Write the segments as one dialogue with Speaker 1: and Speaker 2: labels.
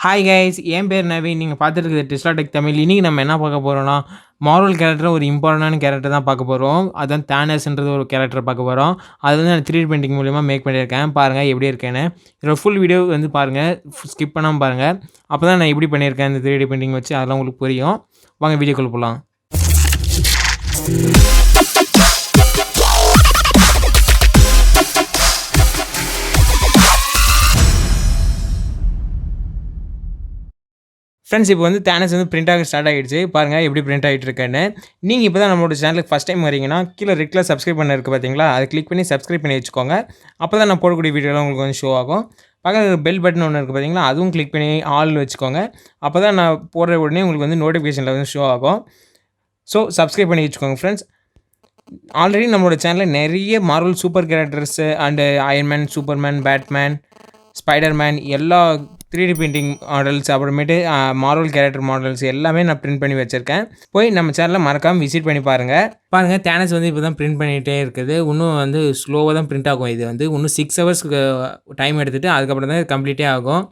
Speaker 1: Hi guys, என் பேர் நவீன். நீங்கள் பார்த்துருக்குது டிஸ்லா tech Tamil. இன்றைக்கி நம்ம என்ன பார்க்க போகிறோம்னா, மார்வல் கேரக்டர் ஒரு இம்பார்ட்டண்டான கேரக்டர் தான் பார்க்க போகிறோம். அதான் தானஸ்ன்றது ஒரு கேரக்டர் பார்க்க போகிறோம். அது வந்து நான் 3D பெயிண்டிங் மூலிமா மேக் பண்ணியிருக்கேன். பாருங்கள் எப்படி இருக்கேன்னு. இதோட ஃபுல் வீடியோ வந்து பாருங்கள், ஸ்கிப் பண்ணாமல் பாருங்கள். அப்போ தான் நான் எப்படி பண்ணியிருக்கேன் இந்த 3D பெயிண்டிங் வச்சு அதெல்லாம் உங்களுக்கு புரியும். வாங்க வீடியோக்குள்ள போகலாம். ஃப்ரெண்ட்ஸ், இப்போ வந்து தானஸ் வந்து பிரிண்ட் ஆக ஸ்டார்ட் ஆகிடுச்சு. பாருங்கள் எப்படி பிரிண்ட் ஆகிட்டு இருக்கேன்னு. நீங்கள் இப்போ தான் நம்மளோட சேனலுக்கு ஃபஸ்ட் டைம் வரீங்கன்னா கீழே ரெட் கலர் சப்ஸ்கிரைப் பண்ண இருக்குது பார்த்தீங்களா, அதை கிளிக் பண்ணி சப்ஸ்கிரைப் பண்ணி வச்சுக்கோங்க. அப்போ தான் நான் போடக்கூடிய வீடியோலாம் உங்களுக்கு வந்து ஷோ ஆகும். பக்கத்தில் பெல் பட்டன் ஒன்று இருக்குது பார்த்தீங்களா, அதுவும் கிளிக் பண்ணி ஆல் வச்சுக்கோங்க. அப்போ தான் நான் போடுற உடனே உங்களுக்கு வந்து நோட்டிஃபிகேஷனில் வந்து ஷோ ஆகும். ஸோ சப்ஸ்கிரைப் பண்ணி வச்சுக்கோங்க ஃப்ரெண்ட்ஸ். ஆல்ரெடி நம்மளோட சேனலில் நிறைய Marvel super characters and Iron Man, Superman, Batman, Spiderman எல்லா 3D பெயிண்டிங் மாடல்ஸ், அப்புறமேட்டு மார்வல் கேரக்டர் மாடல்ஸ் எல்லாமே நான் பிரிண்ட் பண்ணி வச்சுருக்கேன். போய் நம்ம சேனலை மறக்காமல் விசிட் பண்ணி பாருங்கள். தானஸ் வந்து இப்போ தான் பிரிண்ட் பண்ணிகிட்டே இருக்குது. இன்னும் வந்து ஸ்லோவாக தான் பிரிண்ட் ஆகும். இது வந்து இன்னும் 6 ஹவர்ஸ்க்கு டைம் எடுத்துகிட்டு அதுக்கப்புறம் தான் கம்ப்ளீட்டே ஆகும்.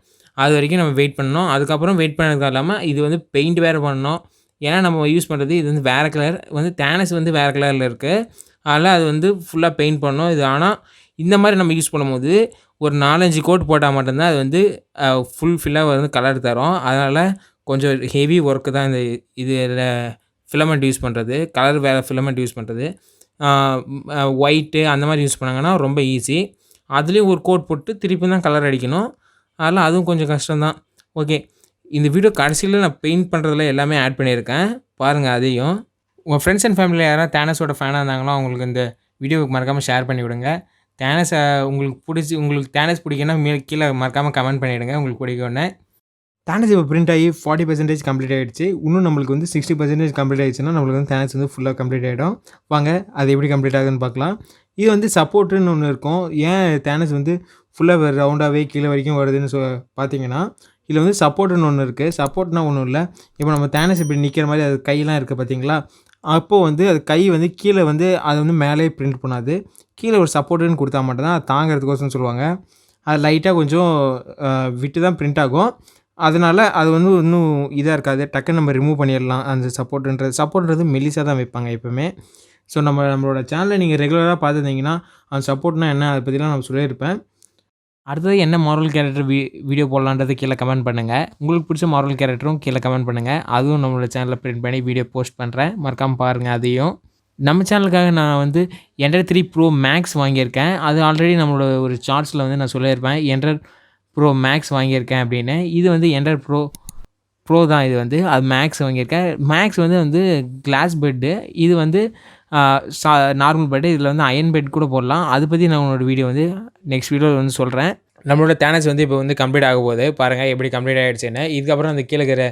Speaker 1: அது வரைக்கும் நம்ம வெயிட் பண்ணணும். அதுக்கப்புறம் வெயிட் பண்ணதுக்கு இல்லாமல் இது வந்து பெயிண்ட் வேறு பண்ணணும். ஏன்னா நம்ம யூஸ் பண்ணுறது இது வந்து வேறு கலர், வந்து தானஸ் வந்து வேறு கலரில் இருக்குது. அதனால் அது வந்து ஃபுல்லாக பெயிண்ட் பண்ணணும். இது ஆனால் இந்த மாதிரி நம்ம யூஸ் பண்ணும்போது ஒரு 4-5 கோட் போட்டால் மட்டும்தான் அது வந்து ஃபில்லாக வந்து கலர் தரும். அதனால் கொஞ்சம் ஹெவி ஒர்க்கு தான் இந்த இதில் ஃபிலமெண்ட் யூஸ் பண்ணுறது, கலர் வேறு ஃபிலமெண்ட் யூஸ் பண்ணுறது. ஒயிட்டு அந்த மாதிரி யூஸ் பண்ணாங்கன்னா ரொம்ப ஈஸி. அதுலேயும் ஒரு கோட் போட்டு திருப்பி தான் கலர் அடிக்கணும். அதெல்லாம் அதுவும் கொஞ்சம் கஷ்டம்தான். ஓகே, இந்த வீடியோ கடைசியில் நான் பெயிண்ட் பண்ணுறதுல எல்லாமே ஆட் பண்ணியிருக்கேன். பாருங்கள் அதையும். உங்கள் ஃப்ரெண்ட்ஸ் அண்ட் ஃபேமிலியில் யாராவது தானஸோட ஃபேனாக இருந்தாங்களோ அவங்களுக்கு இந்த வீடியோவுக்கு மறக்காமல் ஷேர் பண்ணி விடுங்க. தானஸை உங்களுக்கு தானஸ் பிடிக்குன்னா கீழே மறக்காமல் கமெண்ட் பண்ணிவிடுங்க உங்களுக்கு பிடிக்கும்னு. தானஸ் இப்போ பிரிண்ட் ஆகி 40% கம்ப்ளீட் ஆகிடுச்சு. இன்னும் நம்மளுக்கு வந்து 60% கம்ப்ளீட் ஆகிடுச்சுன்னா நம்மளுக்கு வந்து தானஸ் வந்து ஃபுல்லாக கம்ப்ளீட் ஆகிடும். வாங்க அது எப்படி கம்ப்ளீட் ஆகுதுன்னு பார்க்கலாம். இது வந்து சப்போர்ட்டுன்னு ஒன்று இருக்கும். ஏன் தானஸ் வந்து ஃபுல்லாக ரவுண்டாகவே கீழே வரைக்கும் வருதுன்னு பார்த்தீங்கன்னா, இதில் வந்து சப்போர்ட்டுன்னு ஒன்று இருக்குது. சப்போர்ட்னா ஒன்றும் இல்லை. இப்போ நம்ம தானஸ் இப்படி நிற்கிற மாதிரி அது கையெல்லாம் இருக்குது பார்த்தீங்களா, அப்போது வந்து அது கை வந்து கீழே வந்து அதை வந்து மேலே பிரிண்ட் பண்ணாது. கீழே ஒரு சப்போர்ட்டுன்னு கொடுத்தா மட்டும்தான் அது தாங்கிறதுக்கோசம் சொல்லுவாங்க. அது லைட்டாக கொஞ்சம் விட்டு தான் பிரிண்ட் ஆகும். அதனால் அது வந்து இன்னும் இதாக இருக்காது. டக்குன்னு நம்ம ரிமூவ் பண்ணிடலாம். அந்த சப்போர்ட்ன்றது மெல்லிசாக தான் வைப்பாங்க எப்போவுமே. ஸோ நம்மளோட சேனலை நீங்கள் ரெகுலராக பார்த்துருந்தீங்கன்னா அந்த சப்போர்ட்னா என்ன அதை பற்றிலாம் நான் சொல்லியிருப்பேன். அடுத்தது என்ன மார்வல் கேரக்டர் வீடியோ போடலான்றது கீழே கமெண்ட் பண்ணுங்கள். உங்களுக்கு பிடிச்ச மார்வல் கேரக்டரும் கீழே கமெண்ட் பண்ணுங்கள். அதுவும் நம்மளோட சேனலில் பிரிண்ட் பண்ணி வீடியோ போஸ்ட் பண்ணுறேன். மறக்காமல் பாருங்கள் அதையும். நம்ம சேனலுக்காக நான் வந்து Ender 3 Pro Max வாங்கியிருக்கேன். அது ஆல்ரெடி நம்மளோட ஒரு ஷார்ட்ஸில் வந்து நான் சொல்லியிருப்பேன் Ender Pro Max வாங்கியிருக்கேன் அப்படின்னு. இது வந்து Ender Pro தான். இது வந்து அது மேக்ஸ் வாங்கியிருக்கேன். மேக்ஸ் வந்து கிளாஸ் பெட்டு. இது வந்து நார்மல் பெட்டு. இதில் வந்து அயன் பெட் கூட போடலாம். அதை பற்றி நான் உங்களோட வீடியோ வந்து நெக்ஸ்ட் வீடியோவில் வந்து சொல்கிறேன். நம்மளோட தானஸ் வந்து இப்போ வந்து கம்ப்ளீட் ஆக போகுது. பாருங்கள் எப்படி கம்ப்ளீட் ஆகிடுச்சுன்னு. இதுக்கப்புறம் அந்த கீழே இருக்கிற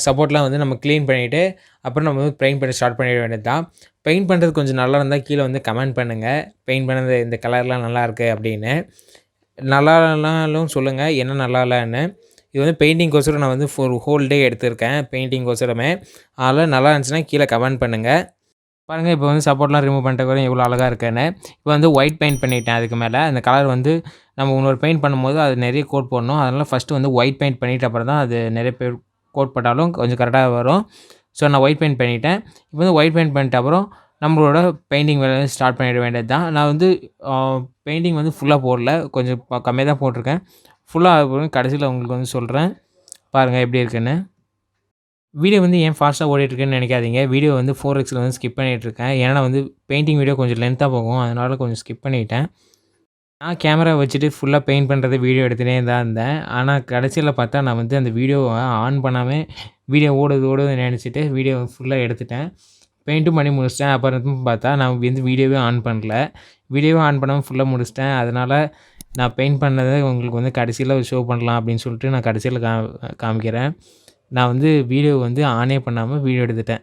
Speaker 1: சப்போர்ட்லாம் வந்து நம்ம க்ளீன் பண்ணிவிட்டு அப்புறம் நம்ம வந்து பெயிண்ட் பண்ண ஸ்டார்ட் பண்ணிட வேண்டியது தான். பெயிண்ட் பண்ணுறது கொஞ்சம் நல்லா இருந்தால் கீழே வந்து கமெண்ட் பண்ணுங்கள். பெயிண்ட் பண்ணது இந்த கலர்லாம் நல்லாயிருக்கு அப்படின்னு. நல்லா இல்லைனாலும் சொல்லுங்கள் என்ன நல்லா இல்லைன்னு. இது வந்து பெயிண்டிங்கோசரம் நான் வந்து ஒரு ஹோல் டே எடுத்திருக்கேன் பெயிண்டிங்கோசரமே. அதனால் நல்லா இருந்துச்சுன்னா கீழே கமெண்ட் பண்ணுங்கள். பாருங்கள் இப்போ வந்து சப்போர்ட்லாம் ரிமூவ் பண்ணிட்டு எவ்வளோ அழகாக இருக்குன்னு. இப்போ வந்து ஒயிட் பெயிண்ட் பண்ணிட்டேன். அதுக்கு மேலே அந்த கலர் வந்து நம்ம இன்னொரு பெயிண்ட் பண்ணும்போது அது நிறைய கோட் போடணும். அதனால் ஃபஸ்ட்டு வந்து ஒயிட் பெயிண்ட் பண்ணிவிட்டு அப்புறம் தான் அது நிறைய பேர் கோட் போட்டாலும் கொஞ்சம் கரெக்டாக வரும். ஸோ நான் ஒயிட் பெயிண்ட் பண்ணிவிட்டேன். இப்போ வந்து ஒயிட் பெயிண்ட் பண்ணிட்ட அப்புறம் நம்மளோட பெயிண்டிங் வேலையை ஸ்டார்ட் பண்ணிட வேண்டியது தான். நான் வந்து பெயிண்டிங் வந்து ஃபுல்லாக போடல, கொஞ்சம் கம்மியாக தான் போட்டிருக்கேன். ஃபுல்லாக கடைசியில் உங்களுக்கு வந்து சொல்கிறேன். பாருங்கள் எப்படி இருக்குன்னு. வீடியோ வந்து ஏன் ஃபாஸ்ட்டாக ஓடிட்டுருக்குன்னு நினைக்காதீங்க. வீடியோ வந்து 4xல் வந்து ஸ்கிப் பண்ணிகிட்ருக்கேன். ஏன்னா வந்து பெயிண்டிங் வீடியோ கொஞ்சம் லென்த்தாக போகும். அதனால் கொஞ்சம் ஸ்கிப் பண்ணிவிட்டேன். நான் கேமரா வச்சுட்டு ஃபுல்லாக பெயிண்ட் பண்ணுறது வீடியோ எடுத்துகிட்டே தான் இருந்தேன். ஆனால் கடைசியில் பார்த்தா நான் வந்து அந்த வீடியோவை ஆன் பண்ணாமல் வீடியோ ஓடுதுன்னு நினச்சிட்டு வீடியோ ஃபுல்லாக எடுத்துட்டேன். பெயிண்ட்டும் பண்ணி முடிச்சிட்டேன். அப்புறம் பார்த்தா நான் வந்து வீடியோவே ஆன் பண்ணல. வீடியோவே ஆன் பண்ணாமல் ஃபுல்லாக முடிச்சிட்டேன். அதனால் நான் பெயிண்ட் பண்ணதை உங்களுக்கு வந்து கடைசியில் ஷோ பண்ணலாம் அப்படின்னு சொல்லிட்டு நான் கடைசியில் காமிக்கிறேன். நான் வந்து வீடியோ வந்து ஆனே பண்ணாமல் வீடியோ எடுத்துட்டேன்.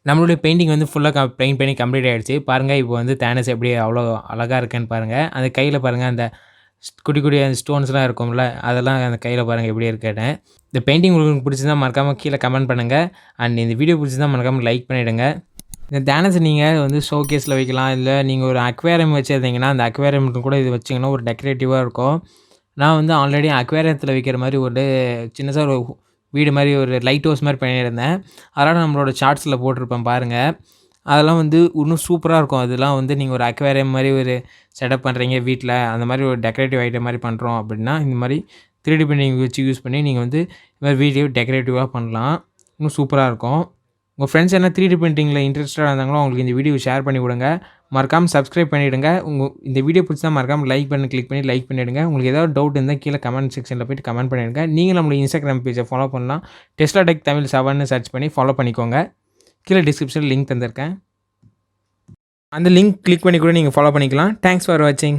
Speaker 1: நம்மளுடைய பெயிண்டிங் வந்து ஃபுல்லாக பெயிண்ட் பண்ணி கம்ப்ளீட் ஆகிடுச்சு. பாருங்கள் இப்போ வந்து தானஸ் எப்படி அவ்வளோ அழகாக இருக்குன்னு பாருங்கள். அந்த கையில் பாருங்கள் அந்த குட்டி அந்த ஸ்டோன்ஸ்லாம் இருக்கும்ல, அதெல்லாம் அந்த கையில் பாருங்கள் எப்படி இருக்குன்னு. இந்த பெயிண்டிங் உங்களுக்கு பிடிச்சிருந்தா மறக்காமல் கீழே கமெண்ட் பண்ணுங்கள். அண்ட் இந்த வீடியோ பிடிச்சிருந்தா மறக்காமல் லைக் பண்ணிவிடுங்க. இந்த தானஸை நீங்கள் வந்து ஷோகேஸில் வைக்கலாம். இல்லை நீங்கள் ஒரு அக்வேரியம் வச்சுருந்தீங்கன்னா அந்த அக்வேரியம் கூட இது வச்சிங்கன்னா ஒரு டெக்கரேட்டிவாக இருக்கும். நான் வந்து ஆல்ரெடி அக்வேரியத்தில் வைக்கிற மாதிரி ஒரு சின்னதா ஒரு வீடு மாதிரி ஒரு லைட் ஹவுஸ் மாதிரி பண்ணியிருந்தேன். அதெல்லாம் நம்மளோட ஷார்ட்ஸில் போட்டிருப்பேன் பாருங்கள். அதெல்லாம் வந்து இன்னும் சூப்பராக இருக்கும். அதெல்லாம் வந்து நீங்கள் ஒரு அக்வேரியம் மாதிரி ஒரு செட்டப் பண்ணுறீங்க வீட்டில், அந்த மாதிரி ஒரு டெக்கரேட்டிவ் ஐட்டம் மாதிரி பண்ணுறோம் அப்படின்னா, இந்த மாதிரி 3D பிரிண்டிங் வச்சு யூஸ் பண்ணி நீங்கள் வந்து இந்த மாதிரி வீடியோ டெக்கரேட்டிவாக பண்ணலாம். இன்னும் சூப்பராக இருக்கும். உங்கள் ஃப்ரெண்ட்ஸ் என்ன 3D பிரிண்டிங்கில் இன்ட்ரெஸ்டடாக இருந்தாங்களோ அவங்களுக்கு இந்த வீடியோ ஷேர் பண்ணி விடுங்க. மறக்காமல் சப்ஸ்கிரைப் பண்ணிவிடுங்க. இந்த வீடியோ பிடிச்சா மறக்காமல் லைக் பட்டன் கிளிக் பண்ணி லைக் பண்ணிவிடுங்க. உங்களுக்கு ஏதாவது டவுட் இருந்தால் கீழே கமெண்ட் செக்ஷனில் போய்ட்டு கமெண்ட் பண்ணிவிடுங்க. நீங்கள் நம்மளுடைய இன்ஸ்டாகிராம் பேஜை ஃபாலோ பண்ணலாம். டெஸ்லா டெக் தமிழ் 7ன்னு சர்ச் பண்ணி ஃபாலோ பண்ணிக்கோங்க. கீழே டிஸ்கிரிப்ஷனில் லிங்க் தந்திருக்கேன். அந்த லிங்க் கிளிக் பண்ணி கூட நீங்கள் ஃபாலோ பண்ணிக்கலாம். தேங்க்ஸ் ஃபார் வாட்சிங்.